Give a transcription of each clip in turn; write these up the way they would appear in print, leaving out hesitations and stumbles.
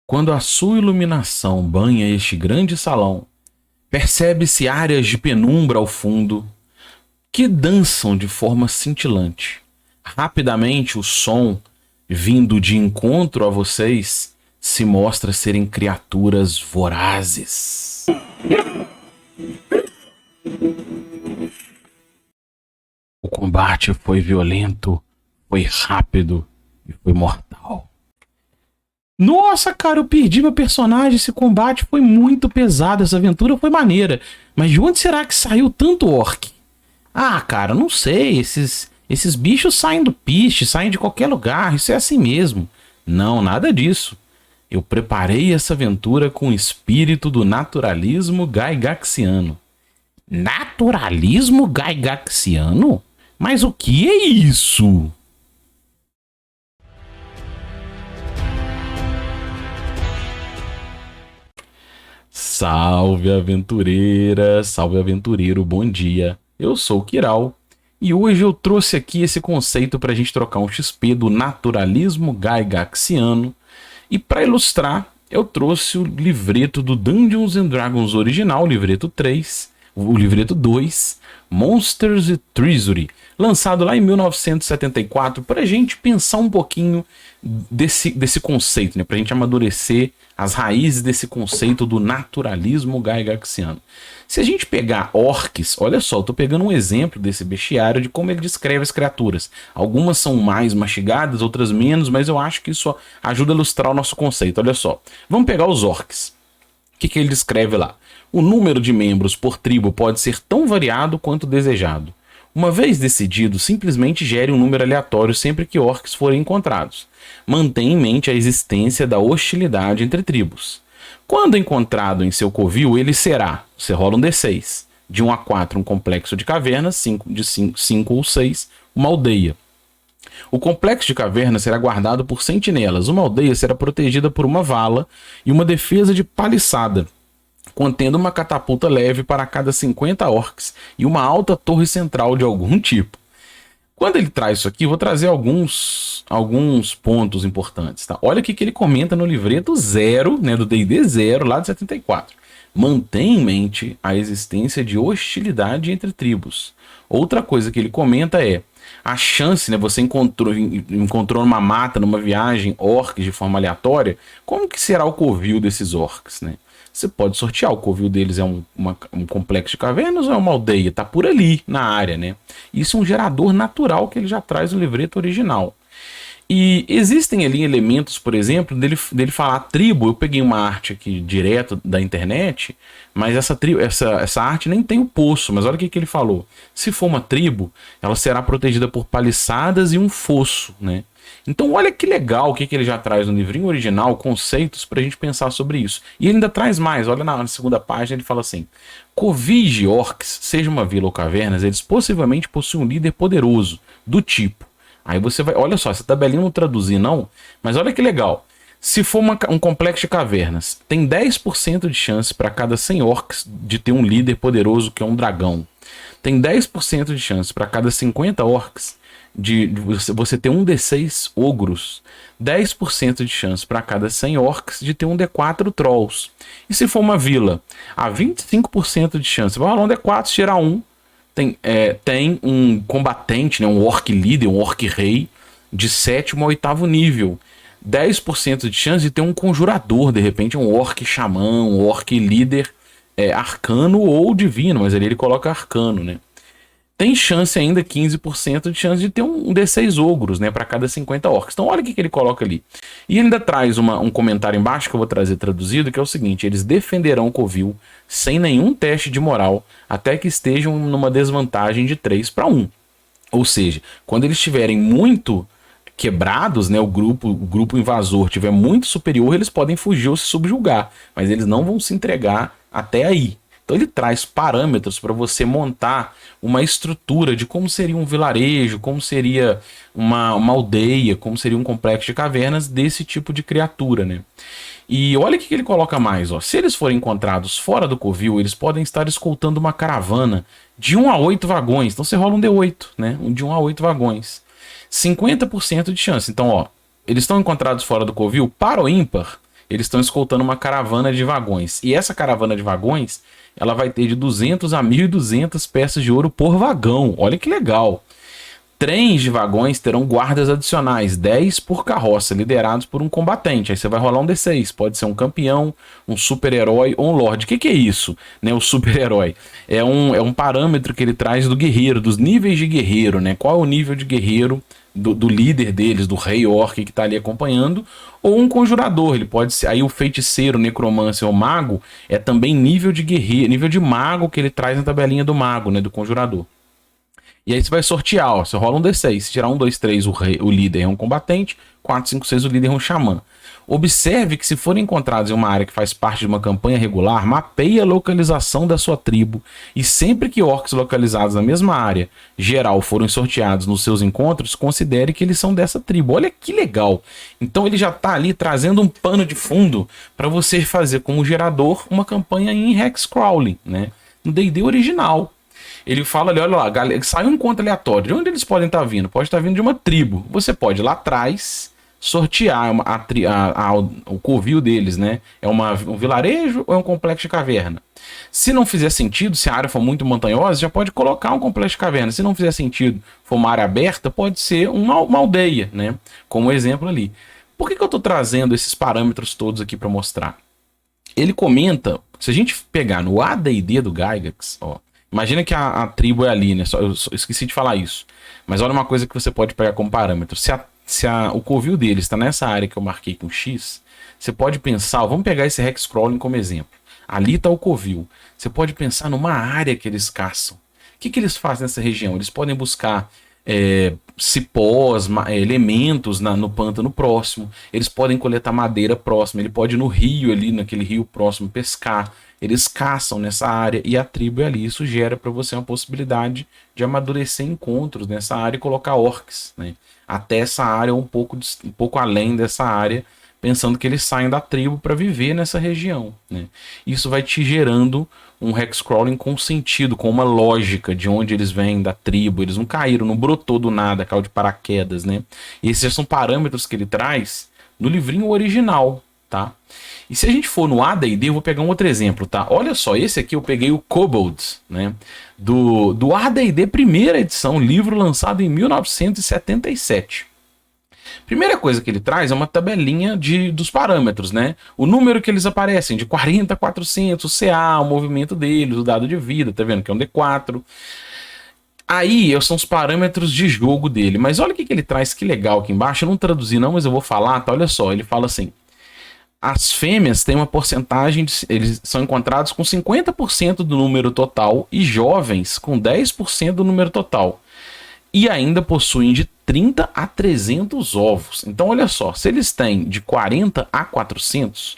Quando a sua iluminação banha este grande salão, percebe-se áreas de penumbra ao fundo que dançam de forma cintilante. Rapidamente, o som, vindo de encontro a vocês, se mostra serem criaturas vorazes. O combate foi violento, foi rápido e foi mortal. Nossa, cara, eu perdi meu personagem. Esse combate foi muito pesado. Essa aventura foi maneira. Mas de onde será que saiu tanto orc? Ah, cara, não sei. Esses bichos saem do piste, saem de qualquer lugar. Isso é assim mesmo. Não, nada disso. Eu preparei essa aventura com o espírito do naturalismo gygaxiano. Naturalismo gygaxiano? Mas o que é isso? Salve aventureira, salve aventureiro, bom dia. Eu sou o Kiral e hoje eu trouxe aqui esse conceito para a gente trocar um XP do naturalismo gygaxiano. E para ilustrar, eu trouxe o livreto do Dungeons and Dragons original, o livreto 3, o livreto 2, Monsters and Treasury, lançado lá em 1974, para a gente pensar um pouquinho desse conceito, né? Para a gente amadurecer as raízes desse conceito do naturalismo gygaxiano. Se a gente pegar orcs, olha só, eu tô pegando um exemplo desse bestiário de como ele descreve as criaturas. Algumas são mais mastigadas, outras menos, mas eu acho que isso ajuda a ilustrar o nosso conceito. Olha só, vamos pegar os orcs. O que ele descreve lá? O número de membros por tribo pode ser tão variado quanto desejado. Uma vez decidido, simplesmente gere um número aleatório sempre que orcs forem encontrados. Mantenha em mente a existência da hostilidade entre tribos. Quando encontrado em seu covil, ele será, você rola um D6, de 1 a 4 um complexo de cavernas, de 5 ou 6, uma aldeia. O complexo de cavernas será guardado por sentinelas, uma aldeia será protegida por uma vala e uma defesa de paliçada, contendo uma catapulta leve para cada 50 orcs e uma alta torre central de algum tipo. Quando ele traz isso aqui, vou trazer alguns pontos importantes. Tá? Olha o que ele comenta no livreto 0, né, do D&D 0, lá de 74. Mantém em mente a existência de hostilidade entre tribos. Outra coisa que ele comenta é a chance, né, você encontrou numa mata, numa viagem, orcs de forma aleatória, como que será o covil desses orcs, né? Você pode sortear, o covil deles é um complexo de cavernas ou é uma aldeia? Tá por ali, na área, né? Isso é um gerador natural que ele já traz no livreto original. E existem ali elementos, por exemplo, dele falar tribo. Eu peguei uma arte aqui direto da internet, mas essa arte nem tem o poço. Mas olha o que ele falou. Se for uma tribo, ela será protegida por paliçadas e um fosso, né? Então olha que legal o que ele já traz no livrinho original, conceitos para a gente pensar sobre isso. E ele ainda traz mais, olha na segunda página, ele fala assim: covis de orcs, seja uma vila ou cavernas, eles possivelmente possuem um líder poderoso, do tipo. Aí você vai, olha só, essa tabelinha não traduzir não, mas olha que legal. Se for um complexo de cavernas, tem 10% de chance para cada 100 orcs de ter um líder poderoso que é um dragão. Tem 10% de chance para cada 50 orcs de você ter um D6 ogros. 10% de chance para cada 100 orcs de ter um D4 trolls. E se for uma vila, há 25% de chance. Vai rolar um D4, tirar um. Tem um combatente, né, um orc líder, um orc rei, de 7º a 8º nível. 10% de chance de ter um conjurador, de repente um orc xamã, um orc líder arcano ou divino, mas ali ele coloca arcano, né? Tem chance ainda, 15% de chance de ter um D6 ogros, né, para cada 50 orcs. Então olha o que ele coloca ali. E ele ainda traz um comentário embaixo que eu vou trazer traduzido, que é o seguinte: eles defenderão o covil sem nenhum teste de moral até que estejam numa desvantagem de 3 para 1. Ou seja, quando eles estiverem muito quebrados, né, o grupo invasor tiver muito superior, eles podem fugir ou se subjugar, mas eles não vão se entregar até aí. Então ele traz parâmetros para você montar uma estrutura de como seria um vilarejo, como seria uma aldeia, como seria um complexo de cavernas desse tipo de criatura, né? E olha o que ele coloca mais, ó. Se eles forem encontrados fora do covil, eles podem estar escoltando uma caravana de 1 a 8 vagões. Então você rola um D8, né? De 1 a 8 vagões. 50% de chance. Então, ó, eles estão encontrados fora do covil, par ou ímpar, eles estão escoltando uma caravana de vagões. E essa caravana de vagões, ela vai ter de 200 a 1.200 peças de ouro por vagão. Olha que legal. Trens de vagões terão guardas adicionais, 10 por carroça, liderados por um combatente. Aí você vai rolar um D6. Pode ser um campeão, um super-herói ou um lorde. O que é isso, né? O super-herói é um parâmetro que ele traz do guerreiro, dos níveis de guerreiro, né? Qual é o nível de guerreiro do líder deles, do rei orc que está ali acompanhando, ou um conjurador. Ele pode ser. Aí o feiticeiro, necromancer ou mago é também nível de guerreiro, nível de mago que ele traz na tabelinha do mago, né? Do conjurador. E aí você vai sortear, ó, você rola um D6. Se tirar 1, 2, 3, o líder é um combatente. 4, 5, 6, o líder é um xamã. Observe que se forem encontrados em uma área que faz parte de uma campanha regular, mapeie a localização da sua tribo. E sempre que orcs localizados na mesma área geral forem sorteados nos seus encontros, considere que eles são dessa tribo. Olha que legal. Então ele já está ali trazendo um pano de fundo para você fazer como gerador uma campanha em Hexcrawling, né? No D&D original. Ele fala ali, olha lá, sai um encontro aleatório. De onde eles podem estar vindo? Pode estar vindo de uma tribo. Você pode ir lá atrás sortear o covil deles, né? É um vilarejo ou é um complexo de caverna? Se não fizer sentido, se a área for muito montanhosa, já pode colocar um complexo de caverna. Se não fizer sentido, for uma área aberta, pode ser uma aldeia, né? Como exemplo ali. Por que eu estou trazendo esses parâmetros todos aqui para mostrar? Ele comenta, se a gente pegar no AD&D do Gygax, ó, imagina que a tribo é ali, né? Eu esqueci de falar isso. Mas olha uma coisa que você pode pegar como parâmetro. Se o covil dele está nessa área que eu marquei com X, você pode pensar, vamos pegar esse Hexcrawling como exemplo. Ali está o covil. Você pode pensar numa área que eles caçam. O que eles fazem nessa região? Eles podem buscar cipós, elementos no pântano próximo. Eles podem coletar madeira próxima. Ele pode ir no rio ali, naquele rio próximo, pescar. Eles caçam nessa área e a tribo é ali. Isso gera para você uma possibilidade de amadurecer encontros nessa área e colocar orcs, né? Até essa área um pouco além dessa área, pensando que eles saem da tribo para viver nessa região, né? Isso vai te gerando um Hexcrawling com sentido, com uma lógica de onde eles vêm, da tribo. Eles não caíram, não brotou do nada, caiu de paraquedas, né? E esses já são parâmetros que ele traz no livrinho original, tá? E se a gente for no AD&D, eu vou pegar um outro exemplo, tá? Olha só, esse aqui eu peguei o Kobolds, né? Do AD&D primeira edição, livro lançado em 1977. Primeira coisa que ele traz é uma tabelinha dos parâmetros, né? O número que eles aparecem, de 40 a 400, o CA, o movimento deles, o dado de vida, tá vendo? Que é um D4. Aí são os parâmetros de jogo dele. Mas olha o que ele traz, que legal aqui embaixo. Eu não traduzi não, mas eu vou falar, tá? Olha só, ele fala assim: as fêmeas têm uma porcentagem, eles são encontrados com 50% do número total e jovens com 10% do número total. E ainda possuem de 30 a 300 ovos. Então olha só, se eles têm de 40 a 400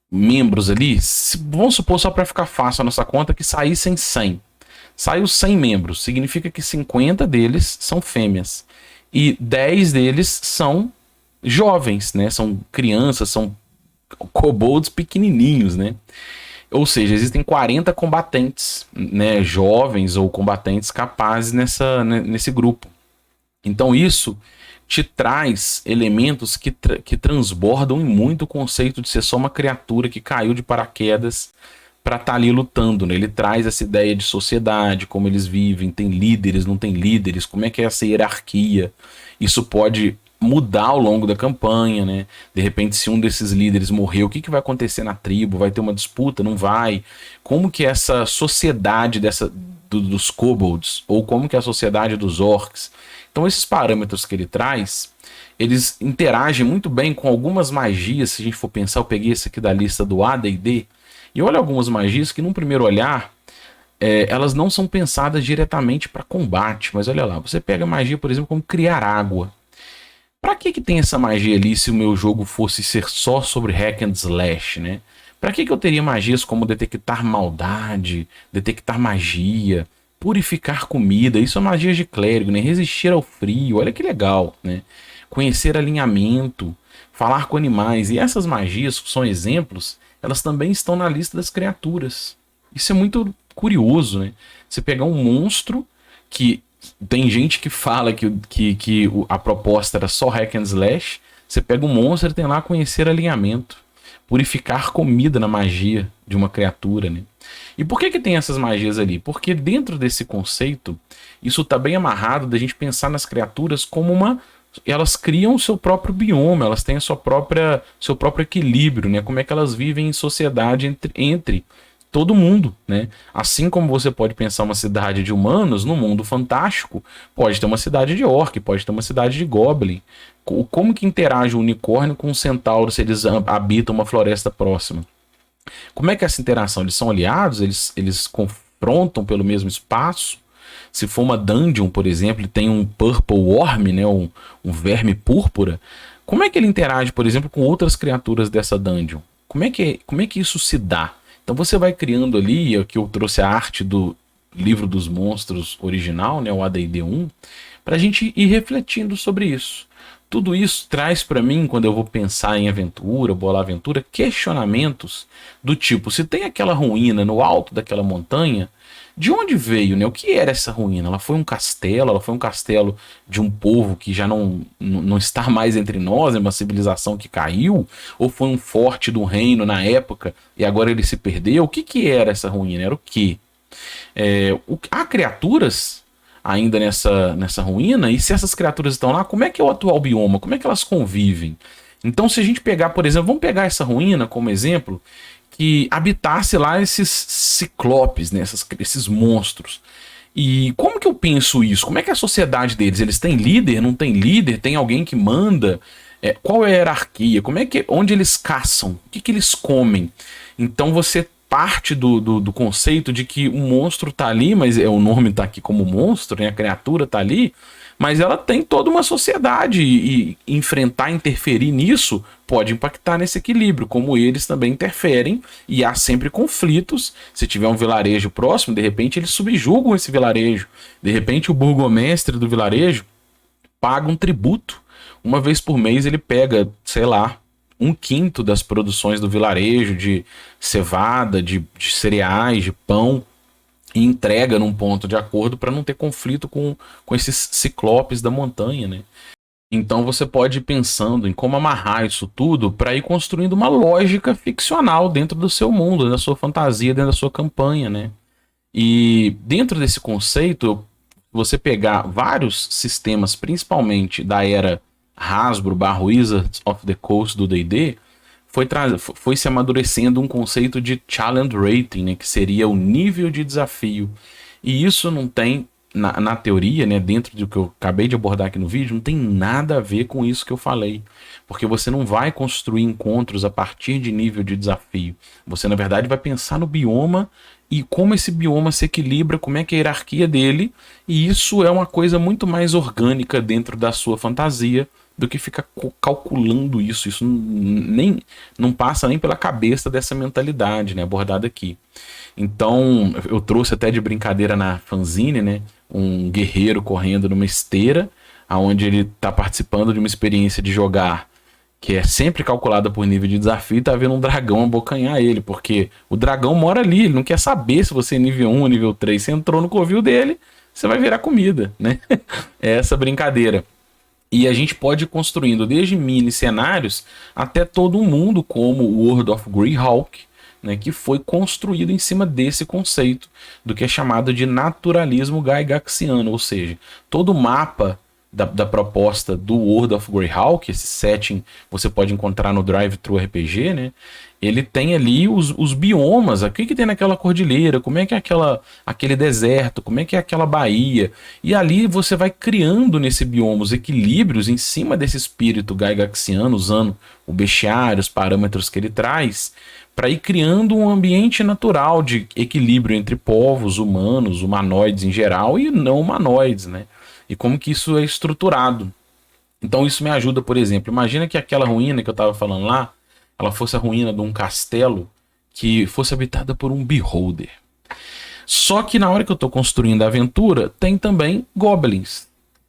membros ali, vamos supor, só para ficar fácil a nossa conta, que saíssem 100. Saiu 100 membros, significa que 50 deles são fêmeas. E 10 deles são jovens, né? São crianças, são kobolds pequenininhos, né? Ou seja, existem 40 combatentes, né, jovens ou combatentes capazes nesse grupo. Então isso te traz elementos que transbordam em muito o conceito de ser só uma criatura que caiu de paraquedas para estar ali lutando, né? Ele traz essa ideia de sociedade, como eles vivem, tem líderes, não tem líderes, como é que é essa hierarquia. Isso pode mudar ao longo da campanha, né? De repente, se um desses líderes morreu, o que vai acontecer na tribo? Vai ter uma disputa? Não vai? Como que essa sociedade dos kobolds, ou como que é a sociedade dos orcs? Então, esses parâmetros que ele traz, eles interagem muito bem com algumas magias. Se a gente for pensar, eu peguei esse aqui da lista do AD&D, e olha algumas magias que, num primeiro olhar, elas não são pensadas diretamente para combate. Mas olha lá, você pega magia, por exemplo, como criar água. Pra que tem essa magia ali se o meu jogo fosse ser só sobre hack and slash, né? Pra que eu teria magias como detectar maldade, detectar magia, purificar comida? Isso é magias de clérigo, né? Resistir ao frio, olha que legal, né? Conhecer alinhamento, falar com animais. E essas magias, que são exemplos, elas também estão na lista das criaturas. Isso é muito curioso, né? Você pegar um monstro que... Tem gente que fala que a proposta era só hack and slash. Você pega um monstro e tem lá conhecer alinhamento. purificar comida na magia de uma criatura, né? E por que tem essas magias ali? Porque dentro desse conceito, isso está bem amarrado da gente pensar nas criaturas como elas criam o seu próprio bioma, elas têm a seu próprio equilíbrio, né? Como é que elas vivem em sociedade entre todo mundo, né? Assim como você pode pensar uma cidade de humanos, no mundo fantástico, pode ter uma cidade de orc, pode ter uma cidade de goblin. Como que interage o unicórnio com o centauro se eles habitam uma floresta próxima? Como é que é essa interação? Eles são aliados? Eles confrontam pelo mesmo espaço? Se for uma dungeon, por exemplo, e tem um purple worm, né, um verme púrpura, como é que ele interage, por exemplo, com outras criaturas dessa dungeon? Como é que isso se dá? Então você vai criando ali, aqui eu trouxe a arte do livro dos monstros original, né, o AD&D 1, para a gente ir refletindo sobre isso. Tudo isso traz para mim, quando eu vou pensar em aventura, bolar aventura, questionamentos do tipo, se tem aquela ruína no alto daquela montanha, de onde veio, né? O que era essa ruína? Ela foi um castelo? Ela foi um castelo de um povo que já não está mais entre nós, é uma civilização que caiu? Ou foi um forte do reino na época e agora ele se perdeu? O que era essa ruína? Era o quê? Há criaturas ainda nessa ruína? E se essas criaturas estão lá, como é que é o atual bioma? Como é que elas convivem? Então, se a gente pegar, por exemplo, vamos pegar essa ruína como exemplo, que habitasse lá esses ciclopes, né, esses monstros. E como que eu penso isso? Como é que é a sociedade deles? Eles têm líder? Não tem líder? Tem alguém que manda? Qual é a hierarquia? Onde eles caçam? O que eles comem? Então você parte do conceito de que o monstro tá ali, mas o nome tá aqui como monstro, né? A criatura tá ali, mas ela tem toda uma sociedade e enfrentar, interferir nisso pode impactar nesse equilíbrio, como eles também interferem e há sempre conflitos. Se tiver um vilarejo próximo, de repente eles subjugam esse vilarejo, de repente o burgomestre do vilarejo paga um tributo. Uma vez por mês ele pega, sei lá, 1/5 das produções do vilarejo de cevada, de cereais, de pão, e entrega num ponto de acordo para não ter conflito com esses ciclopes da montanha, né? Então você pode ir pensando em como amarrar isso tudo para ir construindo uma lógica ficcional dentro do seu mundo, da sua fantasia, dentro da sua campanha, né? E dentro desse conceito, você pegar vários sistemas, principalmente da era Hasbro/Wizards of the Coast do D&D, foi se amadurecendo um conceito de challenge rating, né, que seria o nível de desafio. E isso não tem, na teoria, né, dentro do que eu acabei de abordar aqui no vídeo, não tem nada a ver com isso que eu falei. Porque você não vai construir encontros a partir de nível de desafio. Você, na verdade, vai pensar no bioma e como esse bioma se equilibra, como é que é a hierarquia dele. E isso é uma coisa muito mais orgânica dentro da sua fantasia do que ficar calculando isso. Isso não passa nem pela cabeça dessa mentalidade, né, abordada aqui. Então, eu trouxe até de brincadeira na fanzine, né, um guerreiro correndo numa esteira, onde ele está participando de uma experiência de jogar que é sempre calculada por nível de desafio, e tá vendo um dragão abocanhar ele, porque o dragão mora ali, ele não quer saber se você é nível 1 ou nível 3. Você entrou no covil dele, você vai virar comida, né? É essa brincadeira. E a gente pode ir construindo desde mini cenários até todo um mundo como o World of Greyhawk, né, que foi construído em cima desse conceito do que é chamado de naturalismo gygaxiano, ou seja, todo o mapa da proposta do World of Greyhawk, esse setting você pode encontrar no Drive-Thru RPG, né? Ele tem ali os biomas, o que tem naquela cordilheira, como é que é aquele deserto, como é que é aquela baía. E ali você vai criando nesse bioma os equilíbrios em cima desse espírito gygaxiano, usando o bestiário, os parâmetros que ele traz, para ir criando um ambiente natural de equilíbrio entre povos, humanos, humanoides em geral e não humanoides, né? E como que isso é estruturado. Então isso me ajuda, por exemplo, imagina que aquela ruína que eu estava falando lá, ela fosse a ruína de um castelo que fosse habitada por um beholder. Só que na hora que eu estou construindo a aventura, tem também goblins.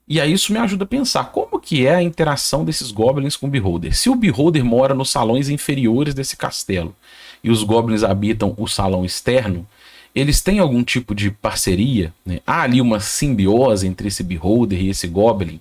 E aí isso me ajuda a pensar como que é a interação desses goblins com o beholder. Se o beholder mora nos salões inferiores desse castelo e os goblins habitam o salão externo, eles têm algum tipo de parceria, né? Há ali uma simbiose entre esse beholder e esse goblin.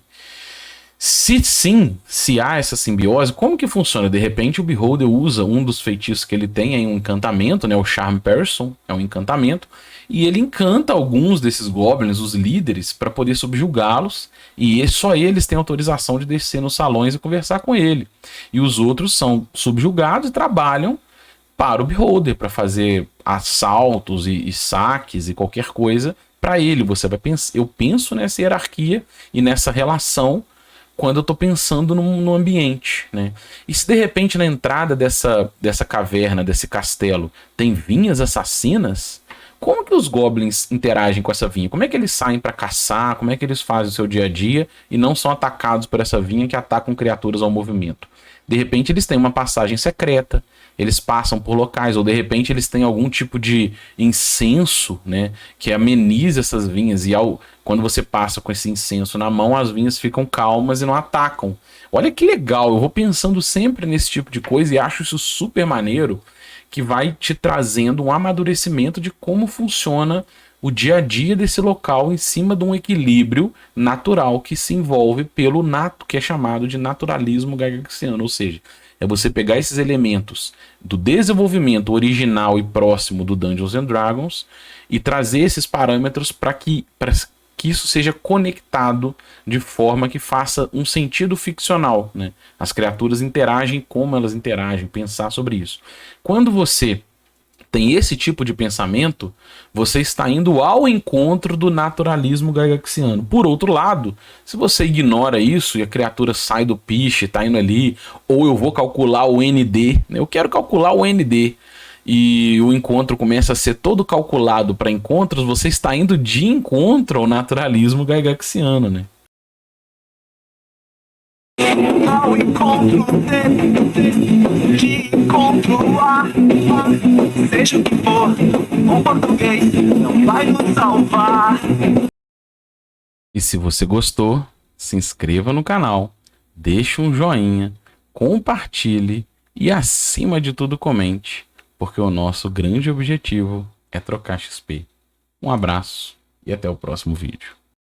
Se sim, se há essa simbiose, como que funciona? De repente o Beholder usa um dos feitiços que ele tem em um encantamento, né? O Charm Person é um encantamento, e ele encanta alguns desses goblins, os líderes, para poder subjugá-los, e só eles têm autorização de descer nos salões e conversar com ele. E os outros são subjugados e trabalham para o Beholder, para fazer assaltos e saques e qualquer coisa para ele. Você vai pensar, eu penso nessa hierarquia e nessa relação quando eu estou pensando no ambiente, né? E se de repente na entrada dessa caverna, desse castelo, tem vinhas assassinas, como que os goblins interagem com essa vinha? Como é que eles saem para caçar? Como é que eles fazem o seu dia a dia e não são atacados por essa vinha que atacam criaturas ao movimento? De repente eles têm uma passagem secreta, eles passam por locais, ou de repente eles têm algum tipo de incenso, né, que ameniza essas vinhas, e quando você passa com esse incenso na mão, as vinhas ficam calmas e não atacam. Olha que legal, eu vou pensando sempre nesse tipo de coisa e acho isso super maneiro, que vai te trazendo um amadurecimento de como funciona o dia a dia desse local em cima de um equilíbrio natural que se envolve pelo nato, que é chamado de naturalismo gygaxiano, ou seja, é você pegar esses elementos do desenvolvimento original e próximo do Dungeons and Dragons e trazer esses parâmetros para que isso seja conectado de forma que faça um sentido ficcional, né? As criaturas interagem como elas interagem, pensar sobre isso. Quando você tem esse tipo de pensamento, você está indo ao encontro do naturalismo gygaxiano. Por outro lado, se você ignora isso e a criatura sai do piche, está indo ali, ou eu vou calcular o ND, né? Eu quero calcular o ND, e o encontro começa a ser todo calculado para encontros, você está indo de encontro ao naturalismo gygaxiano, né? Ao encontro de encontro seja o que for, o português não vai nos salvar. E se você gostou, se inscreva no canal, deixe um joinha, compartilhe e, acima de tudo, comente, porque o nosso grande objetivo é trocar XP. Um abraço e até o próximo vídeo.